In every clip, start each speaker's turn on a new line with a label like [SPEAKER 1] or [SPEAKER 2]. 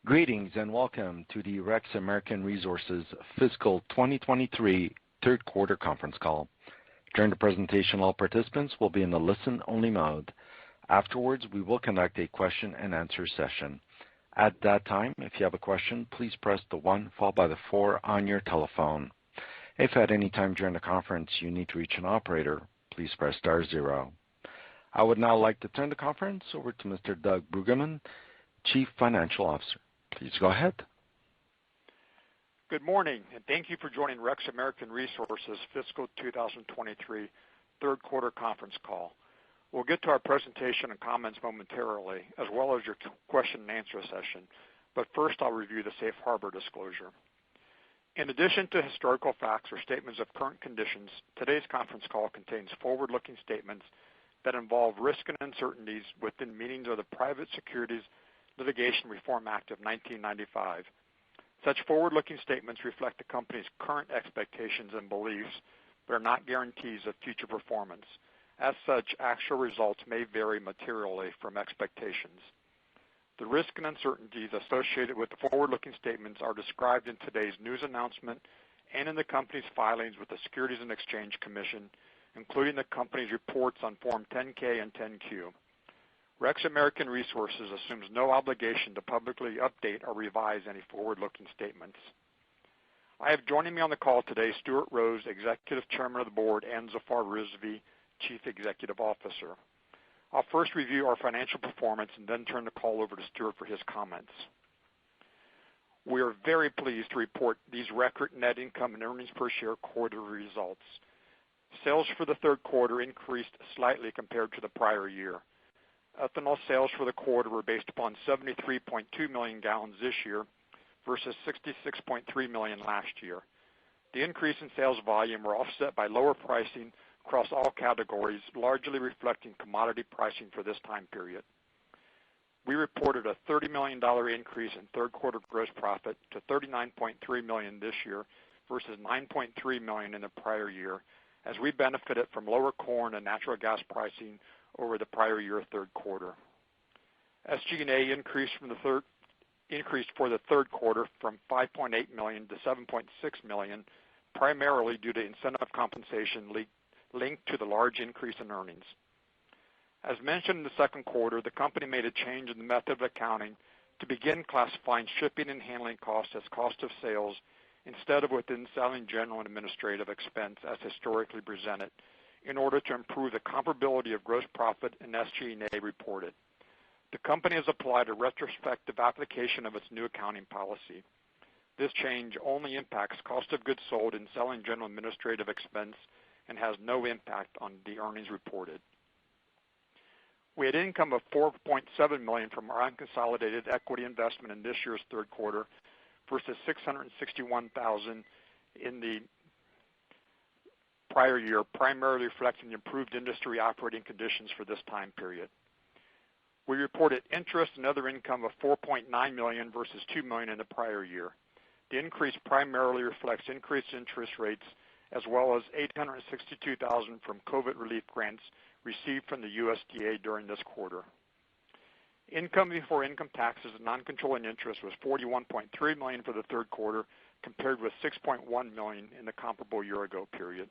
[SPEAKER 1] Greetings and welcome to the Rex American Resources Fiscal 2023 Third Quarter Conference Call. During the presentation, all participants will be in a listen-only mode. Afterwards, we will conduct a question-and-answer session. At that time, if you have a question, please press the 1 followed by the 4 on your telephone. If at any time during the conference you need to reach an operator, please press star 0. I would now like to turn the conference over to Mr. Doug Bruggeman, Chief Financial Officer. Please go ahead.
[SPEAKER 2] Good morning, and thank you for joining Rex American Resources Fiscal 2023 Third Quarter Conference Call. We'll get to our presentation and comments momentarily, as well as your question and answer session. But first, I'll review the safe harbor disclosure. In addition to historical facts or statements of current conditions, today's conference call contains forward-looking statements that involve risk and uncertainties within meanings of the Private Securities Litigation Reform Act of 1995. Such forward-looking statements reflect the company's current expectations and beliefs, but are not guarantees of future performance. As such, actual results may vary materially from expectations. The risk and uncertainties associated with the forward-looking statements are described in today's news announcement and in the company's filings with the Securities and Exchange Commission, including the company's reports on Form 10-K and 10-Q. Rex American Resources assumes no obligation to publicly update or revise any forward-looking statements. I have joining me on the call today Stuart Rose, Executive Chairman of the Board, and Zafar Rizvi, Chief Executive Officer. I'll first review our financial performance and then turn the call over to Stuart for his comments. We are very pleased to report these record net income and earnings per share quarterly results. Sales for the third quarter increased slightly compared to the prior year. Ethanol sales for the quarter were based upon 73.2 million gallons this year versus 66.3 million last year. The increase in sales volume were offset by lower pricing across all categories, largely reflecting commodity pricing for this time period. We reported a $30 million increase in third quarter gross profit to $39.3 million this year versus $9.3 million in the prior year, as we benefited from lower corn and natural gas pricing over the prior year third quarter. SG&A increased for the third quarter from $5.8 million to $7.6 million, primarily due to incentive compensation linked to the large increase in earnings. As mentioned in the second quarter, the company made a change in the method of accounting to begin classifying shipping and handling costs as cost of sales instead of within selling, general, and administrative expense as historically presented, in order to improve the comparability of gross profit and SG&A reported. The company has applied a retrospective application of its new accounting policy. This change only impacts cost of goods sold and selling, general, and administrative expense and has no impact on the earnings reported. We had income of $4.7 million from our unconsolidated equity investment in this year's third quarter versus $661,000 in the prior year, primarily reflecting the improved industry operating conditions for this time period. We reported interest and other income of $4.9 million versus $2 million in the prior year. The increase primarily reflects increased interest rates as well as $862,000 from COVID relief grants received from the USDA during this quarter. Income before income taxes and non-controlling interest was $41.3 million for the third quarter, compared with $6.1 million in the comparable year-ago period.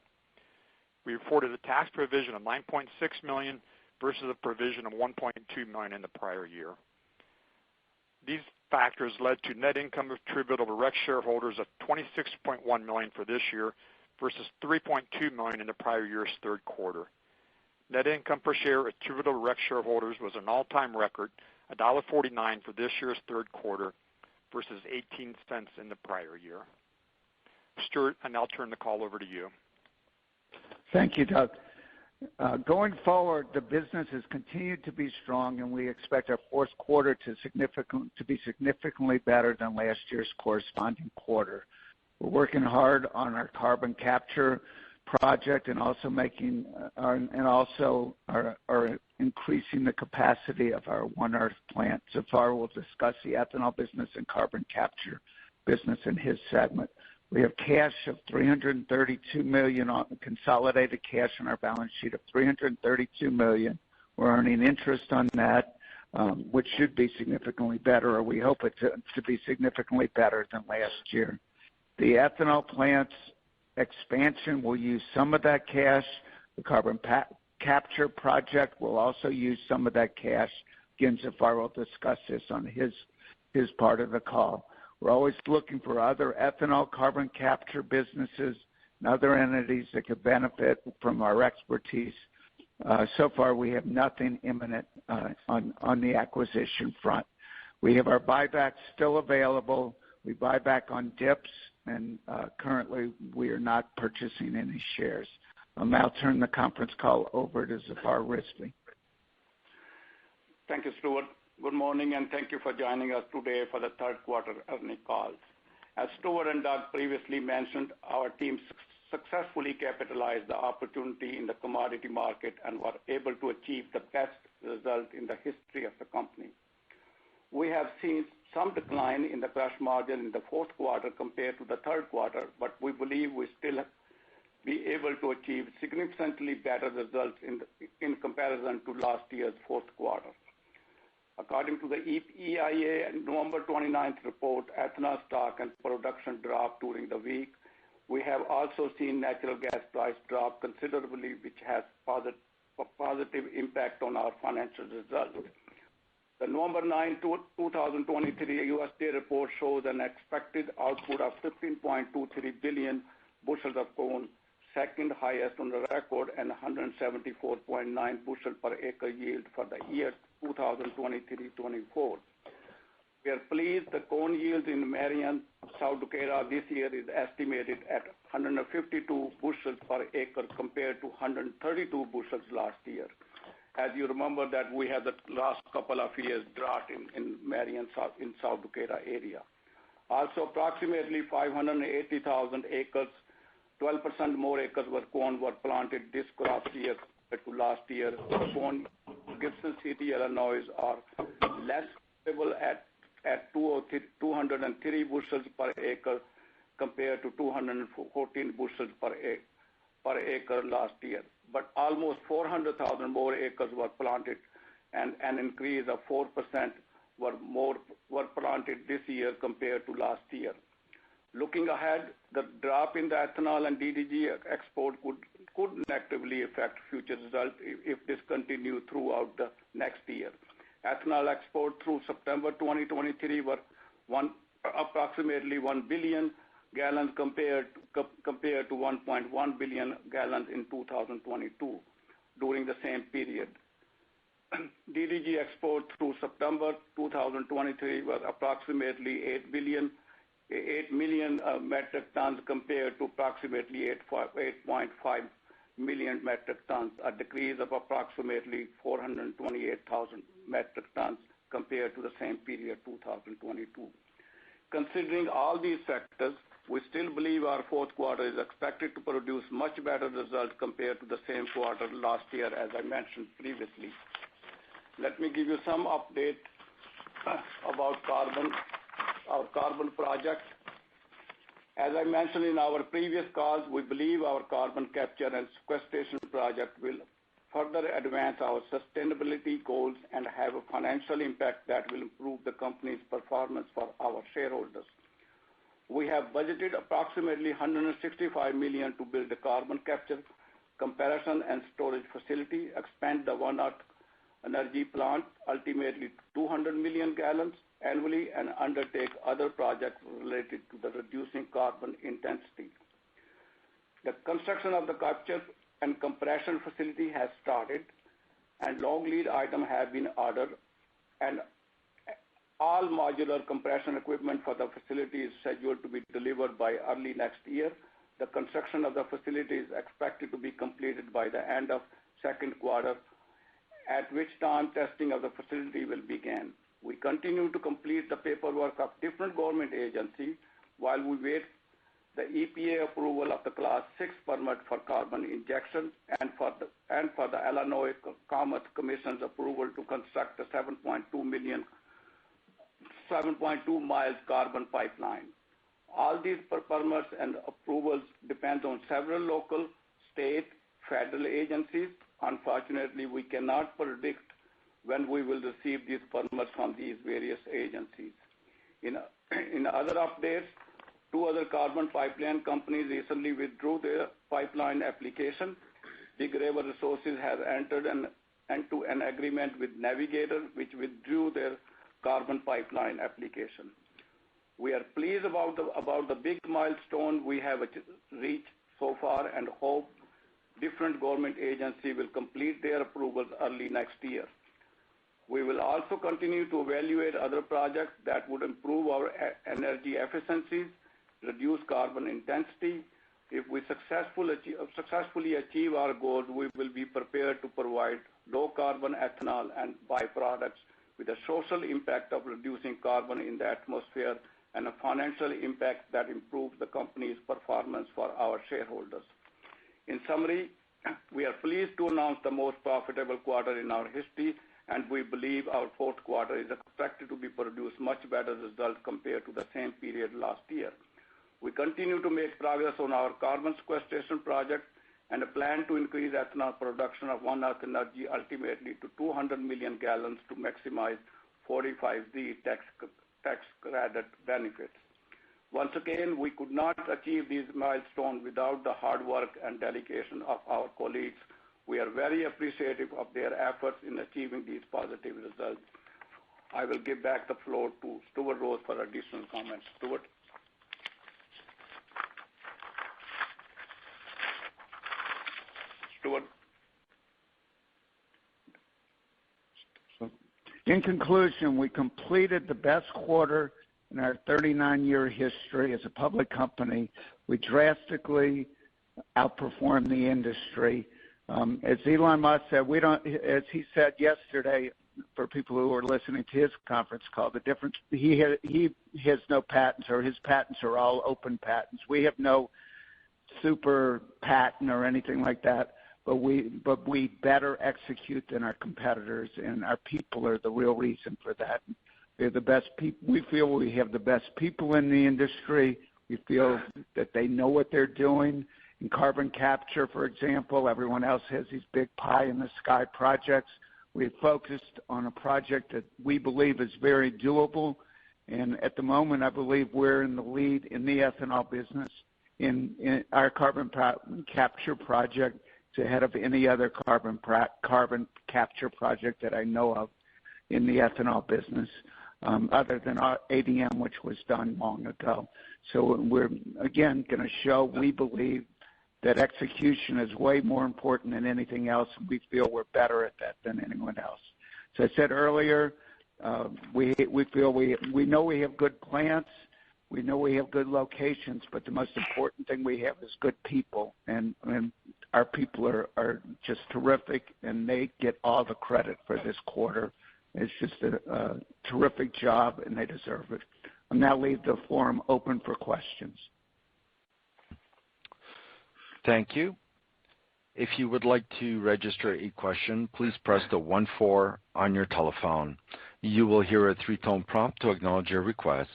[SPEAKER 2] We reported a tax provision of $9.6 million versus a provision of $1.2 million in the prior year. These factors led to net income attributable to Rex shareholders of $26.1 million for this year versus $3.2 million in the prior year's third quarter. Net income per share attributable to Rex shareholders was an all-time record, $1.49 for this year's third quarter versus 18 cents in the prior year. Stuart, and I'll turn the call over to you.
[SPEAKER 3] Thank you, Doug. Going forward, the business has continued to be strong, and we expect our fourth quarter to be significantly better than last year's corresponding quarter. We're working hard on our carbon capture project and also are increasing the capacity of our One Earth plant. Zafar will discuss the ethanol business and carbon capture business in his segment. We have cash of $332 million, consolidated cash on our balance sheet of $332 million. We're earning interest on that. which should be significantly better, or we hope it to be significantly better than last year. The ethanol plant's expansion will use some of that cash. The carbon capture project will also use some of that cash. Again, Zafar will discuss this on his part of the call. We're always looking for other ethanol carbon capture businesses and other entities that could benefit from our expertise. So far, we have nothing imminent on the acquisition front. We have our buybacks still available. We buy back on dips, and currently we are not purchasing any shares. I'll now turn the conference call over to Zafar Rizvi.
[SPEAKER 4] Thank you, Stuart. Good morning, and thank you for joining us today for the third quarter earnings call. As Stuart and Doug previously mentioned, our team successfully capitalized the opportunity in the commodity market and were able to achieve the best result in the history of the company. We have seen some decline in the crush margin in the fourth quarter compared to the third quarter, but we believe we still be able to achieve significantly better results in comparison to last year's fourth quarter. According to the EIA November 29th report, ethanol stock and production dropped during the week. We have also seen natural gas price drop considerably, which has a positive impact on our financial results. The November 9, 2023 USDA report shows an expected output of 15.23 billion bushels of corn, second highest on the record, and 174.9 bushel per acre yield for the year 2023-24. We are pleased the corn yield in Marion, South Dakota this year is estimated at 152 bushels per acre compared to 132 bushels last year. As you remember that we had the last couple of years drought in Marion, in South Dakota area. Also, approximately 580,000 acres, 12% more acres were corn were planted this crop year compared to last year. Corn, Gibson City, Illinois are less stable at 203 bushels per acre compared to 214 bushels per acre last year. But almost 400,000 more acres were planted, and an increase of 4% were planted this year compared to last year. Looking ahead, the drop in the ethanol and DDG export could negatively affect future results if this continues throughout the next year. Ethanol export through September 2023 were approximately 1 billion gallons compared to 1.1 billion gallons in 2022 during the same period. DDG export through September 2023 was approximately 8 million metric tons compared to approximately 8.5 million metric tons, a decrease of approximately 428,000 metric tons compared to the same period 2022. Considering all these factors, we still believe our fourth quarter is expected to produce much better results compared to the same quarter last year, as I mentioned previously. Let me give you some update about our carbon project. As I mentioned in our previous calls, we believe our carbon capture and sequestration project will further advance our sustainability goals and have a financial impact that will improve the company's performance for our shareholders. We have budgeted approximately $165 million to build a carbon capture, compression, and storage facility, expand the one-out energy plant, ultimately 200 million gallons annually, and undertake other projects related to the reducing carbon intensity. The construction of the capture and compression facility has started, and long lead items have been ordered, and all modular compression equipment for the facility is scheduled to be delivered by early next year. The construction of the facility is expected to be completed by the end of second quarter, at which time testing of the facility will begin. We continue to complete the paperwork of different government agencies while we wait the EPA approval of the Class 6 permit for carbon injection and for the Illinois Commerce Commission's approval to construct a 7.2 miles carbon pipeline. All these permits and approvals depend on several local, state, federal agencies. Unfortunately, we cannot predict when we will receive these permits from these various agencies. In other updates, 2 other carbon pipeline companies recently withdrew their pipeline application. Big River Resources has entered into an agreement with Navigator, which withdrew their carbon pipeline application. We are pleased about the big milestone we have reached so far and hope different government agencies will complete their approvals early next year. We will also continue to evaluate other projects that would improve our energy efficiencies, reduce carbon intensity. If we successfully achieve our goals, we will be prepared to provide low-carbon ethanol and byproducts with a social impact of reducing carbon in the atmosphere and a financial impact that improves the company's performance for our shareholders. In summary, we are pleased to announce the most profitable quarter in our history, and we believe our fourth quarter is expected to produce much better results compared to the same period last year. We continue to make progress on our carbon sequestration project and a plan to increase ethanol production of One Earth Energy ultimately to 200 million gallons to maximize 45Z tax credit benefits. Once again, we could not achieve these milestones without the hard work and dedication of our colleagues. We are very appreciative of their efforts in achieving these positive results. I will give back the floor to Stuart Rose for additional comments. Stuart?
[SPEAKER 3] In conclusion, we completed the best quarter in our 39-year history as a public company. We drastically outperformed the industry. As Elon Musk said, as he said yesterday, for people who are listening to his conference call, the difference, he has no patents, or his patents are all open patents. We have no super patent or anything like that. But we better execute than our competitors, and our people are the real reason for that. They're the best people. We feel we have the best people in the industry. We feel that they know what they're doing. In carbon capture, for example, everyone else has these big pie-in-the-sky projects. We focused on a project that we believe is very doable, and at the moment, I believe we're in the lead in the ethanol business. In our carbon capture project, it's ahead of any other carbon capture project that I know of in the ethanol business, other than our ADM, which was done long ago. So we're, again, going to show we believe that execution is way more important than anything else. We feel we're better at that than anyone else. So I said earlier, we feel we know we have good plants. We know we have good locations, but the most important thing we have is good people, and our people are just terrific, and they get all the credit for this quarter. It's just a terrific job, and they deserve it. I'll now leave the forum open for questions.
[SPEAKER 1] Thank you. If you would like to register a question, please press the 1-4 on your telephone. You will hear a 3-tone prompt to acknowledge your request.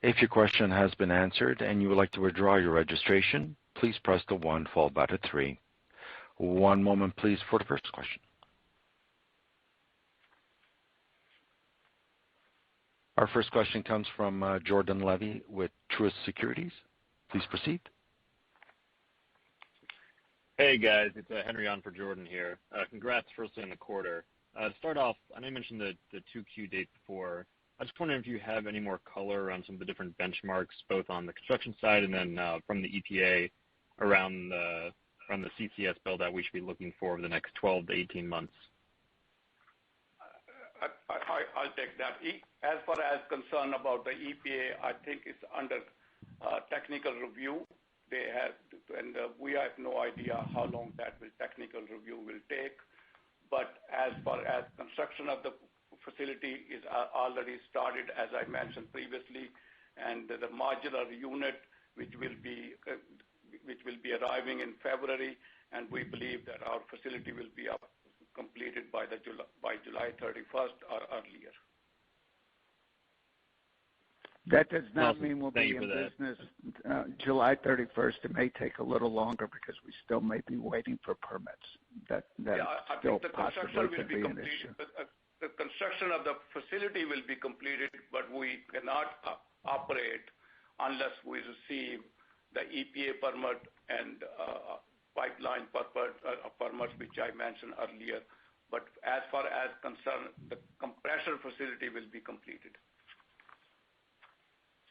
[SPEAKER 1] If your question has been answered and you would like to withdraw your registration, please press the 1 followed by the 3. One moment, please, for the first question. Our first question comes from Jordan Levy with Truist Securities. Please proceed.
[SPEAKER 5] Hey, guys. It's Henry on for Jordan here. Congrats firstly on the quarter. To start off, I know you mentioned the 2Q date before. I just wondering if you have any more color on some of the different benchmarks, both on the construction side and then from the EPA around the CCS bill that we should be looking for over the next 12 to 18 months.
[SPEAKER 4] I'll take that. As far as concerned about the EPA, I think it's under technical review. They have, and we have no idea how long that technical review will take. But as far as construction of the facility is already started, as I mentioned previously, and the modular unit, which will be arriving in February, and we believe that our facility will be completed by July 31st or earlier.
[SPEAKER 3] That does not
[SPEAKER 5] awesome.
[SPEAKER 3] mean we'll
[SPEAKER 5] Thank
[SPEAKER 3] be in
[SPEAKER 5] that.
[SPEAKER 3] business July 31st. It may take a little longer because we still may be waiting for permits. That
[SPEAKER 4] I
[SPEAKER 3] still
[SPEAKER 4] think the
[SPEAKER 3] possibly
[SPEAKER 4] construction will
[SPEAKER 3] could
[SPEAKER 4] be
[SPEAKER 3] be an
[SPEAKER 4] completed.
[SPEAKER 3] issue.
[SPEAKER 4] the construction of the facility will be completed, but we cannot operate unless we receive the EPA permit and pipeline permits, which I mentioned earlier. But as far as concerned, the compressor facility will be completed.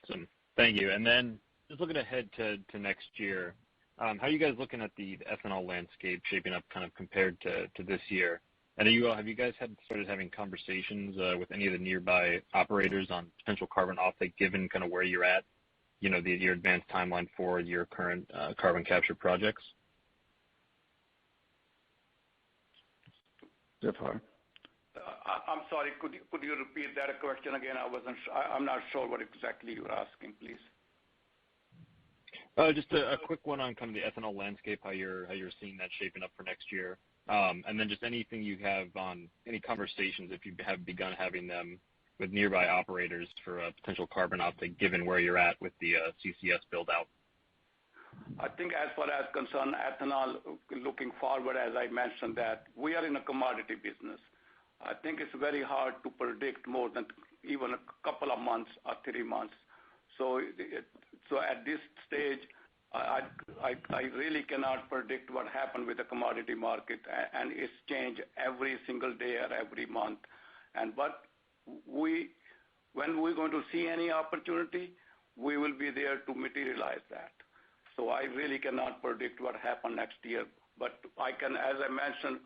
[SPEAKER 5] Awesome. Thank you. And then just looking ahead to next year, how are you guys looking at the ethanol landscape shaping up kind of compared to this year? And have you guys started having conversations with any of the nearby operators on potential carbon offtake, given kind of where you're at, your advanced timeline for your current carbon capture projects?
[SPEAKER 3] Zafar?
[SPEAKER 4] I'm sorry. Could you repeat that question again? I'm not sure what exactly you're asking, please.
[SPEAKER 5] Just a quick one on kind of the ethanol landscape, how you're seeing that shaping up for next year. And then just anything you have on any conversations, if you have begun having them with nearby operators for a potential carbon offtake, given where you're at with the CCS build-out.
[SPEAKER 4] I think as far as concerned ethanol, looking forward, as I mentioned, that we are in a commodity business. I think it's very hard to predict more than even a couple of months or 3 months. So at this stage, I really cannot predict what happened with the commodity market, and it's changed every single day or every month. But when we're going to see any opportunity, we will be there to materialize that. So I really cannot predict what happened next year. But I can, as I mentioned,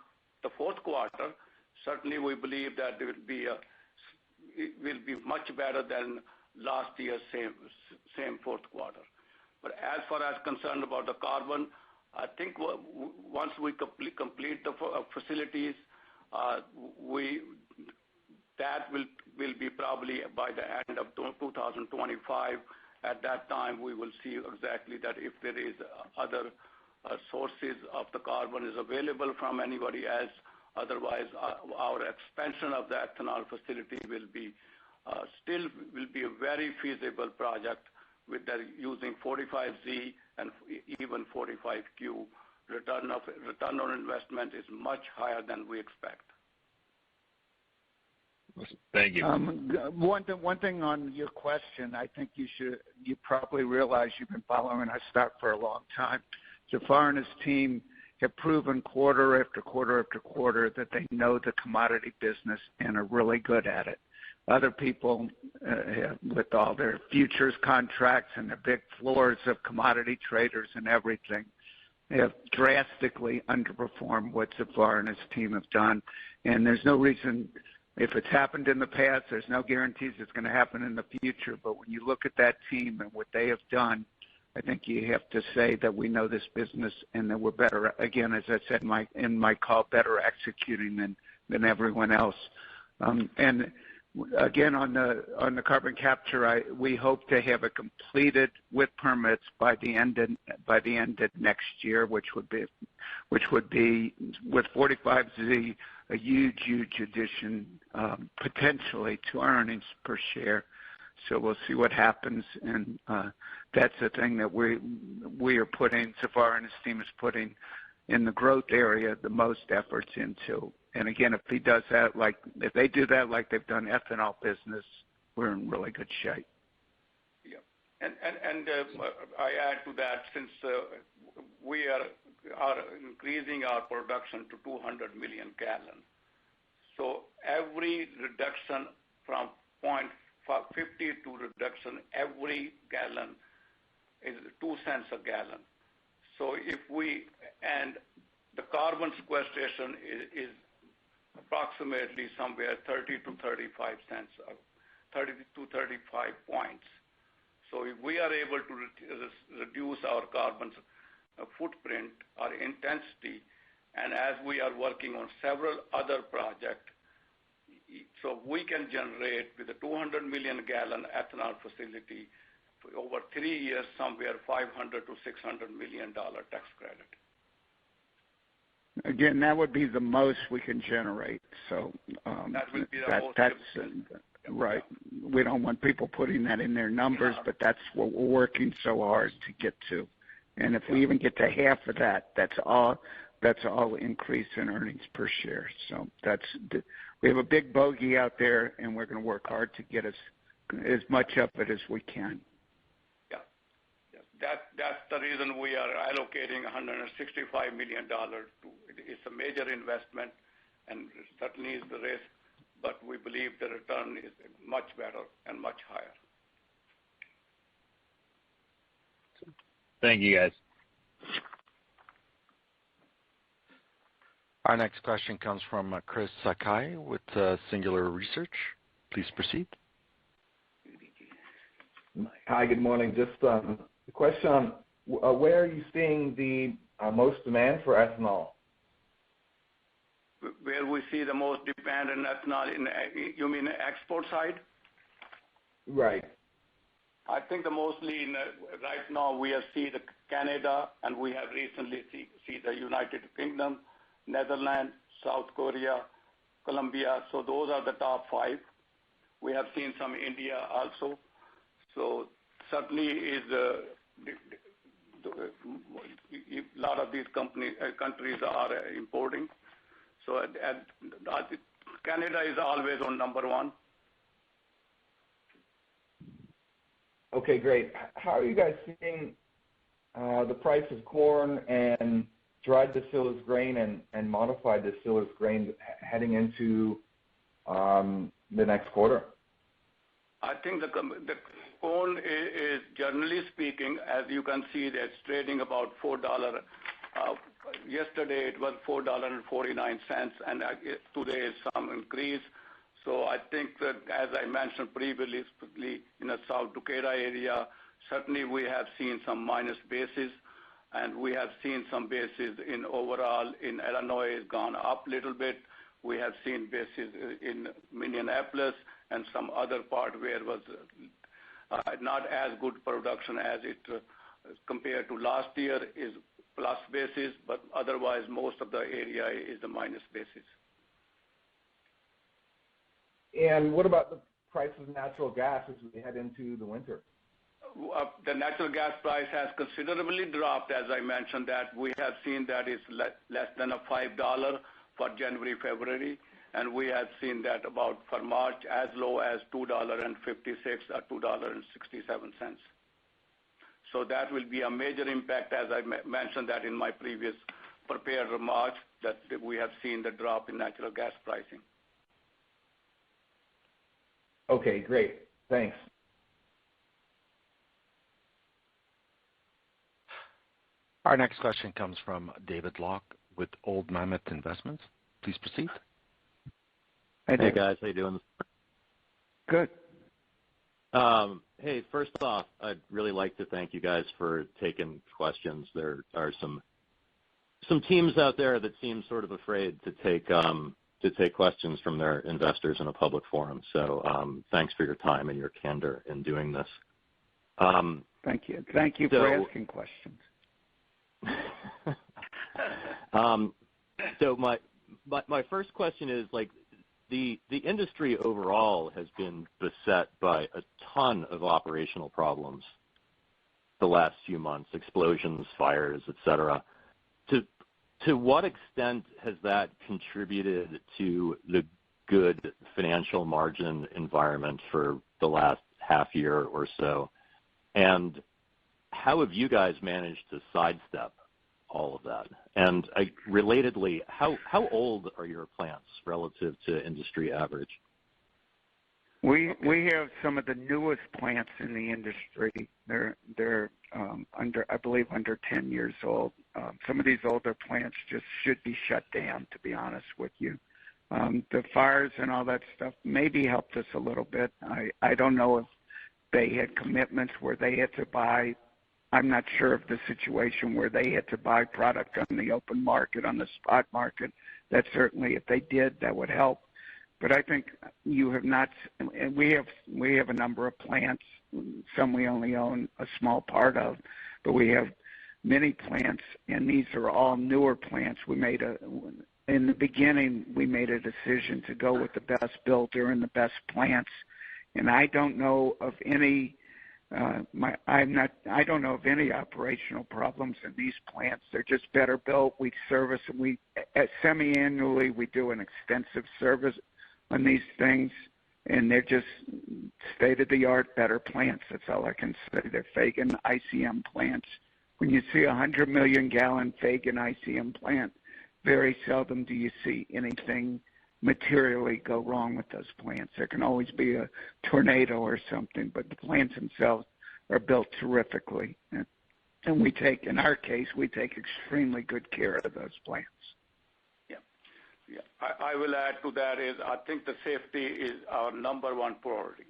[SPEAKER 4] the fourth quarter, certainly we believe that it will be much better than last year's same fourth quarter. But as far as concerned about the carbon, I think once we complete the facilities, that will be probably by the end of 2025. At that time, we will see exactly that if there is other sources of the carbon is available from anybody else. Otherwise, our expansion of the ethanol facility will be a very feasible project with using 45Z and even 45Q. Return on investment is much higher than we expect.
[SPEAKER 5] Thank you.
[SPEAKER 3] One thing on your question, I think you probably realize you've been following our stock for a long time. Zafar and his team have proven quarter after quarter after quarter that they know the commodity business and are really good at it. Other people, with all their futures contracts and the big floors of commodity traders and everything, they have drastically underperformed what Zafar and his team have done. And there's no reason, if it's happened in the past, there's no guarantees it's going to happen in the future. But when you look at that team and what they have done, I think you have to say that we know this business and that we're better, again, as I said in my call, better executing than everyone else. And again, on the carbon capture, we hope to have it completed with permits by the end of next year, which would be with 45Z a huge addition potentially to earnings per share. So we'll see what happens, and that's the thing that we are putting, Zafar and his team is putting in the growth area the most efforts into. And again, if he does that, if they do that like they've done ethanol business, we're in really good shape.
[SPEAKER 4] Yeah, and I add to that, since we are increasing our production to 200 million gallons. So every reduction from 0.50 to reduction, every gallon is 2 cents a gallon. So and the carbon sequestration is approximately somewhere 30 to 35 cents, 30 to 35 points. So if we are able to reduce our carbon footprint, our intensity, and as we are working on several other projects, so we can generate with a 200 million gallon ethanol facility for over 3 years, somewhere $500 to $600 million tax credit.
[SPEAKER 3] Again, that would be the most we can generate. So
[SPEAKER 4] that would be the most.
[SPEAKER 3] That's right. We don't want people putting that in their numbers, but that's what we're working so hard to get to. And if we even get to half of that, that's all increase in earnings per share. So we have a big bogey out there, and we're going to work hard to get as much of it as we can.
[SPEAKER 4] Yeah. That's the reason we are allocating $165 million to. It's a major investment, and certainly is the risk, but we believe the return is much better and much higher.
[SPEAKER 5] Thank you, guys.
[SPEAKER 1] Our next question comes from Chris Sakai with Singular Research. Please proceed.
[SPEAKER 6] Hi, good morning. Just a question on where are you seeing the most demand for ethanol?
[SPEAKER 4] Where we see the most demand in ethanol, you mean the export side?
[SPEAKER 6] Right.
[SPEAKER 4] I think the mostly right now we have seen Canada, and we have recently see the United Kingdom, Netherlands, South Korea, Colombia. So those are the top 5. We have seen some India also. So certainly is a lot of these countries are importing. So Canada is always on number 1.
[SPEAKER 6] Okay, great. How are you guys seeing the price of corn and dried distillers grain and modified distillers grain heading into the next quarter?
[SPEAKER 4] I think the corn is generally speaking, as you can see, that's trading about $4. Yesterday it was $4.49, and today is some increase. So I think that, as I mentioned previously, in the South Dakota area, certainly we have seen some minus basis, and we have seen some basis in overall in Illinois has gone up a little bit. We have seen basis in Minneapolis and some other part where it was not as good production as it compared to last year is plus basis, but otherwise most of the area is the minus basis.
[SPEAKER 6] And what about the price of natural gas as we head into the winter?
[SPEAKER 4] The natural gas price has considerably dropped, as I mentioned, that we have seen that it's less than a $5 for January, February, and we have seen that about for March as low as $2.56 or $2.67. So that will be a major impact, as I mentioned that in my previous prepared remarks, that we have seen the drop in natural gas pricing.
[SPEAKER 6] Okay, great. Thanks.
[SPEAKER 1] Our next question comes from David Locke with Old Mammoth Investments. Please proceed.
[SPEAKER 7] Hey guys, how you doing?
[SPEAKER 3] Good.
[SPEAKER 7] Hey, first off, I'd really like to thank you guys for taking questions. There are some teams out there that seem sort of afraid to take questions from their investors in a public forum. So thanks for your time and your candor in doing this.
[SPEAKER 3] Thank you. Thank you for asking questions.
[SPEAKER 7] So my first question is, like, the industry overall has been beset by a ton of operational problems the last few months, explosions, fires, et cetera. To what extent has that contributed to the good financial margin environment for the last half year or so? And how have you guys managed to sidestep all of that? And relatedly, how old are your plants relative to industry average?
[SPEAKER 3] We have some of the newest plants in the industry. They're under 10 years old. Some of these older plants just should be shut down, to be honest with you. The fires and all that stuff maybe helped us a little bit. I don't know if they had commitments where they had to buy. I'm not sure of the situation where they had to buy product on the open market, on the spot market. That certainly, if they did, that would help. But I think you have not. And we have a number of plants. Some we only own a small part of, but we have many plants, and these are all newer plants. In the beginning, we made a decision to go with the best builder and the best plants, and I don't know of any. I don't know of any operational problems in these plants. They're just better built. We service, and semi-annually we do an extensive service on these things, and they're just state-of-the-art, better plants. That's all I can say. They're Fagan ICM plants. When you see a 100 million gallon Fagan ICM plant, very seldom do you see anything materially go wrong with those plants. There can always be a tornado or something, but the plants themselves are built terrifically. And in our case, we take extremely good care of those plants.
[SPEAKER 4] Yeah. I will add to that is I think the safety is our number one priority.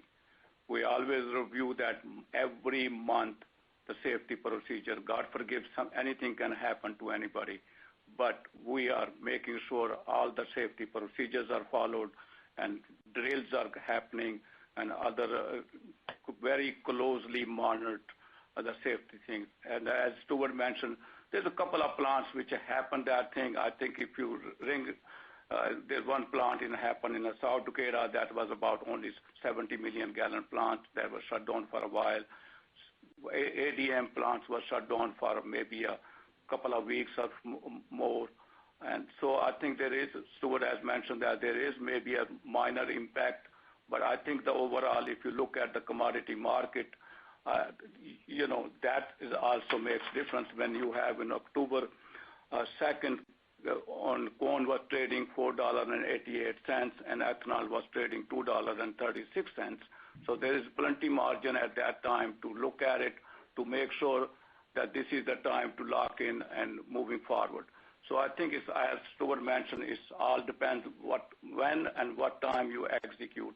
[SPEAKER 4] We always review that every month, the safety procedure. God forgive anything can happen to anybody, but we are making sure all the safety procedures are followed and drills are happening and other very closely monitored the safety things. And as Stuart mentioned, there's a couple of plants which happened that thing. I think if you ring, there's one plant happened in South Dakota that was about only 70 million gallon plant that was shut down for a while. ADM plants were shut down for maybe a couple of weeks or more. And so I think there is, Stuart has mentioned that there is maybe a minor impact, but I think the overall, if you look at the commodity market, that is also makes difference when you have in October 2nd, on corn was trading $4.88 and ethanol was trading $2.36. So there is plenty margin at that time to look at it to make sure that this is the time to lock in and moving forward. So I think it's, as Stuart mentioned, it all depends when and what time you execute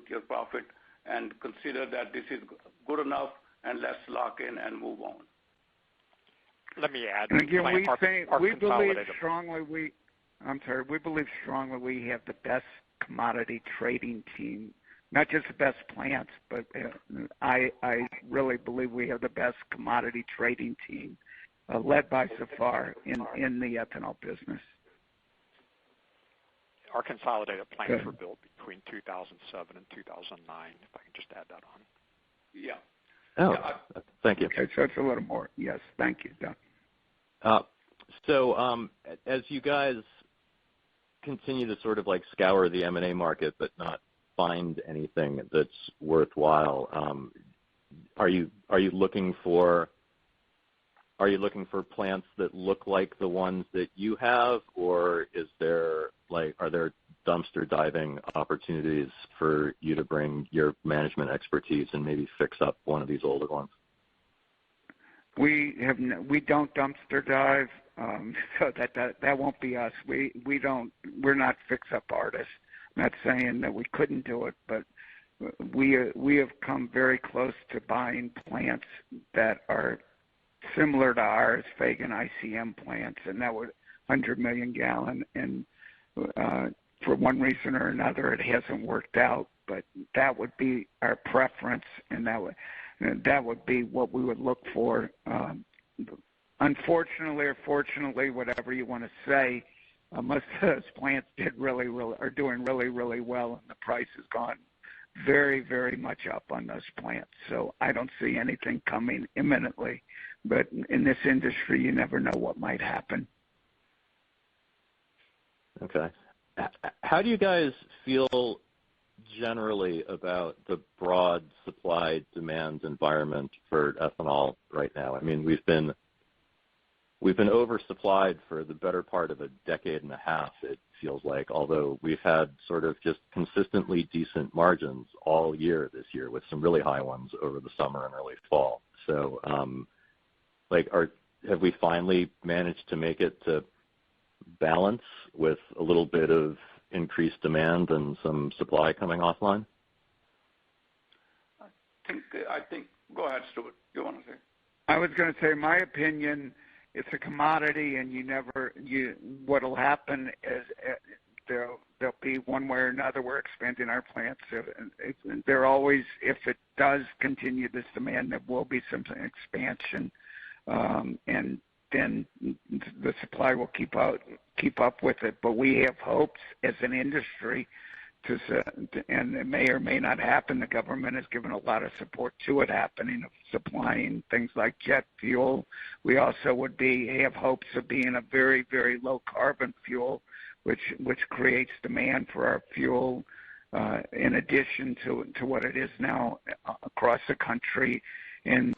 [SPEAKER 4] your profit and consider that this is good enough and let's lock in and move on.
[SPEAKER 2] Let me add.
[SPEAKER 3] And again, we believe strongly we have the best commodity trading team, not just the best plants, but I really believe we have the best commodity trading team led by Safar in the ethanol business.
[SPEAKER 2] Our consolidated plants were built between 2007 and 2009, if I can just add that on.
[SPEAKER 4] Yeah.
[SPEAKER 7] Oh, thank you.
[SPEAKER 3] Okay, so it's a little more. Yes, thank you, Doug.
[SPEAKER 7] So as you guys continue to sort of like scour the M&A market but not find anything that's worthwhile, are you looking for plants that look like the ones that you have, or are there dumpster diving opportunities for you to bring your management expertise and maybe fix up one of these older ones?
[SPEAKER 3] We don't dumpster dive, so that won't be us. We're not fix-up artists. I'm not saying that we couldn't do it, but we have come very close to buying plants that are similar to ours, Fagan ICM plants, and that would 100 million gallon. And for one reason or another, it hasn't worked out. But that would be our preference, and that would be what we would look for. Unfortunately or fortunately, whatever you want to say, most of those plants are doing really, really well, and the price has gone very, very much up on those plants. So I don't see anything coming imminently. But in this industry, you never know what might happen.
[SPEAKER 7] Okay. How do you guys feel generally about the broad supply-demand environment for ethanol right now? I mean, we've been oversupplied for the better part of a decade and a half, it feels like, although we've had sort of just consistently decent margins all year this year with some really high ones over the summer and early fall. So, have we finally managed to make it to balance with a little bit of increased demand and some supply coming offline?
[SPEAKER 4] I think. Go ahead, Stuart. You want to say?
[SPEAKER 3] I was going to say, my opinion, it's a commodity, and what'll happen is there'll be one way or another. We're expanding our plants. There always, if it does continue this demand, there will be some expansion, and then the supply will keep up with it. But we have hopes as an industry and it may or may not happen. The government has given a lot of support to it happening, of supplying things like jet fuel. We also have hopes of being a very, very low carbon fuel, which creates demand for our fuel, in addition to what it is now across the country. And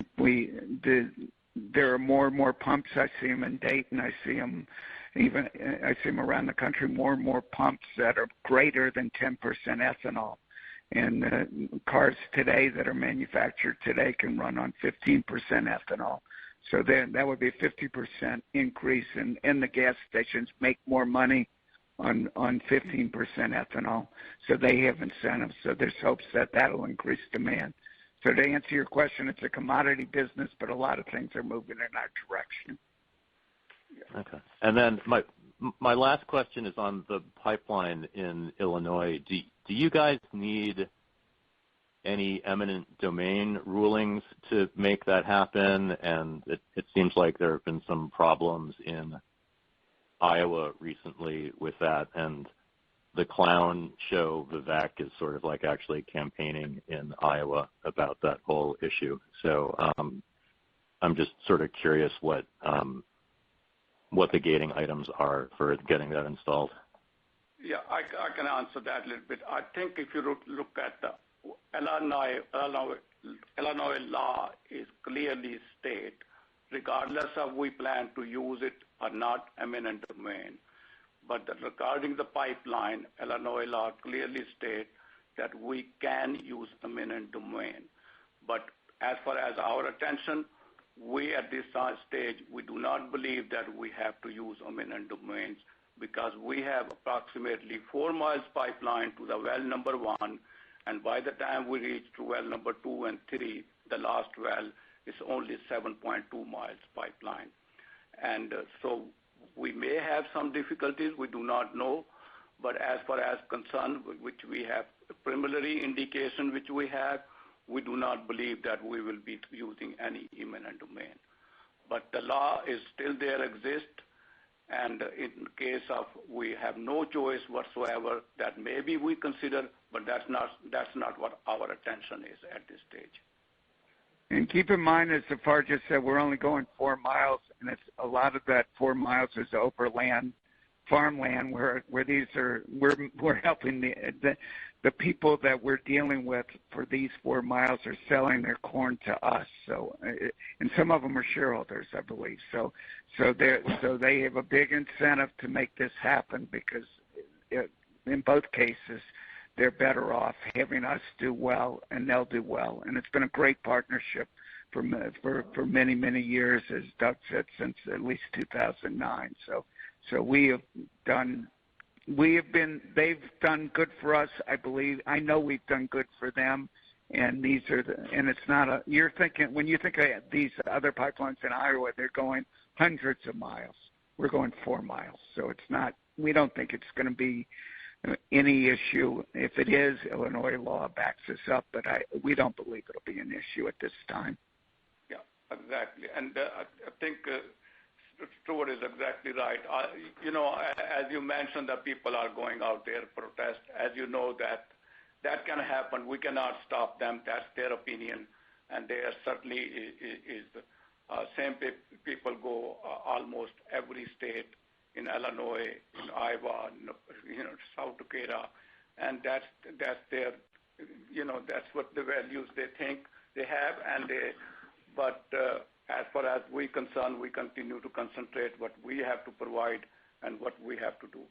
[SPEAKER 3] there are more and more pumps. I see them in Dayton. I see them around the country, more and more pumps that are greater than 10% ethanol. And cars today that are manufactured today can run on 15% ethanol. So then that would be a 50% increase, and the gas stations make more money on 15% ethanol. So they have incentives. So there's hopes that that'll increase demand. So to answer your question, it's a commodity business, but a lot of things are moving in our direction.
[SPEAKER 7] Okay. And then my last question is on the pipeline in Illinois. Do you guys need any eminent domain rulings to make that happen? And it seems like there have been some problems in Iowa recently with that, and the clown show Vivek is sort of like actually campaigning in Iowa about that whole issue. So I'm just sort of curious what the gating items are for getting that installed.
[SPEAKER 4] Yeah, I can answer that a little bit. I think if you look at the Illinois law is clearly state, regardless of we plan to use it or not, eminent domain. But regarding the pipeline, Illinois law clearly states that we can use eminent domain. But as far as our attention, we at this stage, we do not believe that we have to use eminent domains because we have approximately 4 miles pipeline to the well number 1, and by the time we reach to well number 2 and 3, the last well is only 7.2 miles pipeline. And so we may have some difficulties, we do not know, but as far as concerned, which we have preliminary indication which we have, we do not believe that we will be using any eminent domain. But the law is still there, exist, and in case of we have no choice whatsoever, that maybe we consider, but that's not what our attention is at this stage.
[SPEAKER 3] And keep in mind, as Zafar just said, we're only going 4 miles, and it's a lot of that 4 miles is overland, farmland, where we're helping the people that we're dealing with for these 4 miles are selling their corn to us. So, and some of them are shareholders, I believe. So they have a big incentive to make this happen because in both cases, they're better off having us do well, and they'll do well. And it's been a great partnership for many, many years, as Doug said, since at least 2009. So they've done good for us, I believe. I know we've done good for them. And it's not you're thinking, when you think of these other pipelines in Iowa, they're going hundreds of miles. We're going 4 miles. So we don't think it's going to be any issue. If it is, Illinois law backs us up, but we don't believe it'll be an issue at this time.
[SPEAKER 4] Yeah, exactly. And I think Stuart is exactly right. As you mentioned, that people are going out there to protest. As you know, that can happen. We cannot stop them. That's their opinion. And there certainly is same people go almost every state in Illinois, in Iowa, South Dakota, and that's their, that's what the values they think they have, but as far as we're concerned, we continue to concentrate what we have to provide and what we have to do.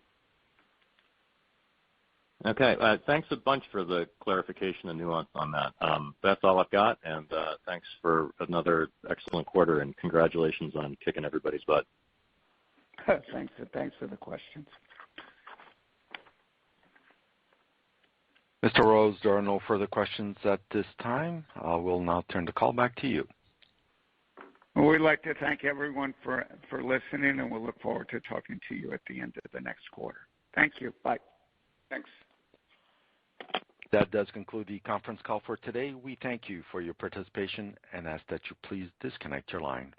[SPEAKER 7] Okay, thanks a bunch for the clarification and nuance on that. That's all I've got, and thanks for another excellent quarter, and congratulations on kicking everybody's butt.
[SPEAKER 3] Thanks for the questions.
[SPEAKER 1] Mr. Rose, there are no further questions at this time. I will now turn the call back to you.
[SPEAKER 3] Well, we'd like to thank everyone for listening, and we'll look forward to talking to you at the end of the next quarter. Thank you. Bye.
[SPEAKER 4] Thanks.
[SPEAKER 1] That does conclude the conference call for today. We thank you for your participation and ask that you please disconnect your line.